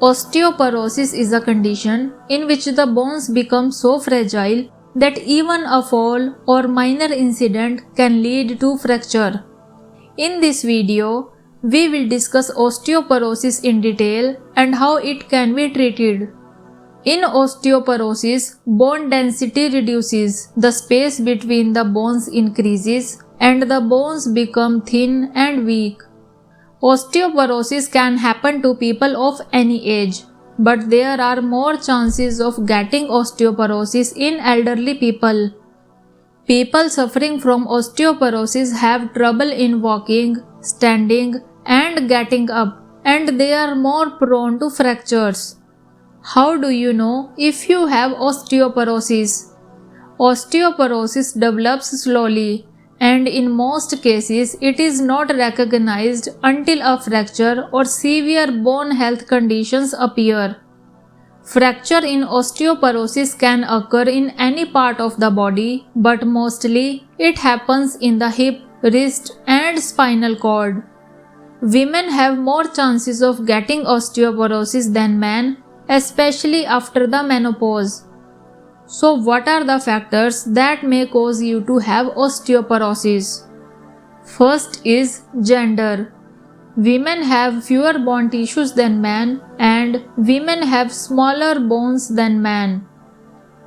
Osteoporosis is a condition in which the bones become so fragile that even a fall or minor incident can lead to fracture. In this video, we will discuss osteoporosis in detail and how it can be treated. In osteoporosis, bone density reduces, the space between the bones increases, and the bones become thin and weak. Osteoporosis can happen to people of any age, but there are more chances of getting osteoporosis in elderly people. People suffering from osteoporosis have trouble in walking, standing, and getting up, and they are more prone to fractures. How do you know if you have osteoporosis? Osteoporosis develops slowly, and in most cases it is not recognized until a fracture or severe bone health conditions appear. Fracture in osteoporosis can occur in any part of the body, but mostly it happens in the hip, wrist, and spinal cord. Women have more chances of getting osteoporosis than men, especially after the menopause. So, what are the factors that may cause you to have osteoporosis? First is gender. Women have fewer bone tissues than men, and women have smaller bones than men.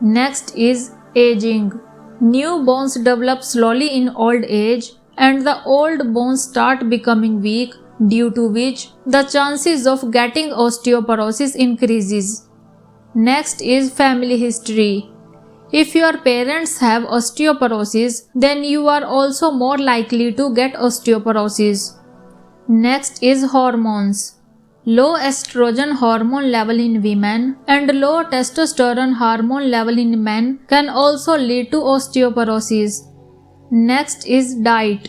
Next is aging. New bones develop slowly in old age, and the old bones start becoming weak, due to which the chances of getting osteoporosis increases. Next is family history. If your parents have osteoporosis, then you are also more likely to get osteoporosis. Next is hormones. Low estrogen hormone level in women and low testosterone hormone level in men can also lead to osteoporosis. Next is diet.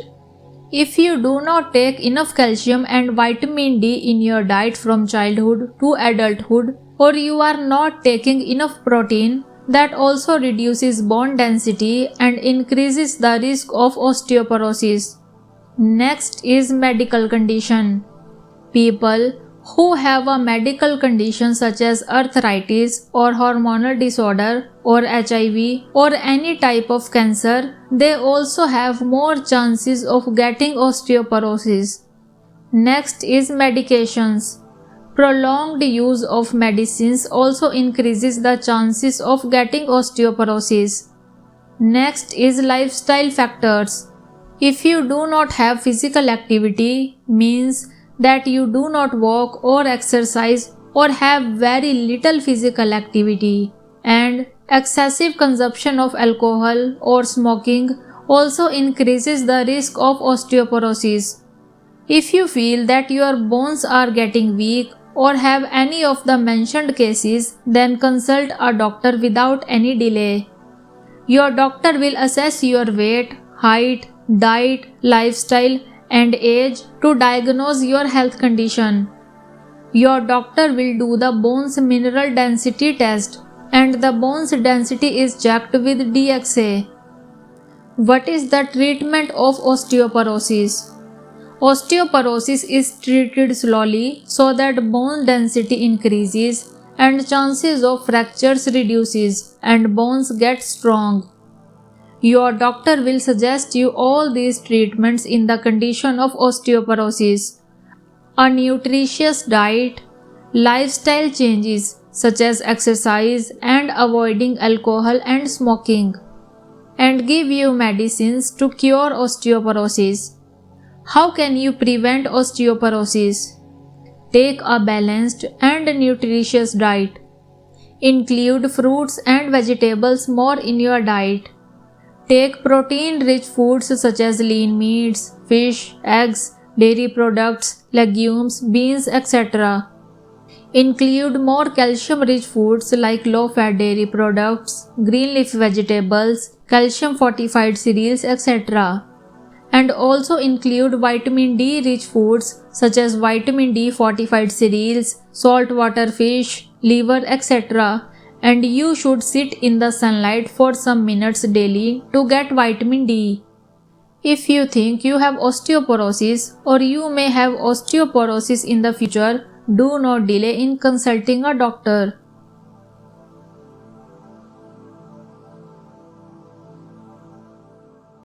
If you do not take enough calcium and vitamin D in your diet from childhood to adulthood, or you are not taking enough protein, that also reduces bone density and increases the risk of osteoporosis. Next is medical condition. People who have a medical condition such as arthritis or hormonal disorder or HIV or any type of cancer, they also have more chances of getting osteoporosis. Next is medications. Prolonged use of medicines also increases the chances of getting osteoporosis. Next is lifestyle factors. If you do not have physical activity, means that you do not walk or exercise or have very little physical activity, and excessive consumption of alcohol or smoking also increases the risk of osteoporosis. If you feel that your bones are getting weak or have any of the mentioned cases, then consult a doctor without any delay. Your doctor will assess your weight, height, diet, lifestyle, and age to diagnose your health condition. Your doctor will do the bones mineral density test, and the bones density is checked with DXA. What is the treatment of osteoporosis? Osteoporosis is treated slowly so that bone density increases and chances of fractures reduces and bones get strong. Your doctor will suggest you all these treatments in the condition of osteoporosis. A nutritious diet, lifestyle changes such as exercise and avoiding alcohol and smoking, and give you medicines to cure osteoporosis. How can you prevent osteoporosis? Take a balanced and nutritious diet. Include fruits and vegetables more in your diet. Take protein-rich foods such as lean meats, fish, eggs, dairy products, legumes, beans, etc. Include more calcium-rich foods like low-fat dairy products, green leaf vegetables, calcium-fortified cereals, etc. And also include vitamin D-rich foods such as vitamin D-fortified cereals, saltwater fish, liver, etc. And you should sit in the sunlight for some minutes daily to get vitamin D. If you think you have osteoporosis or you may have osteoporosis in the future, do not delay in consulting a doctor.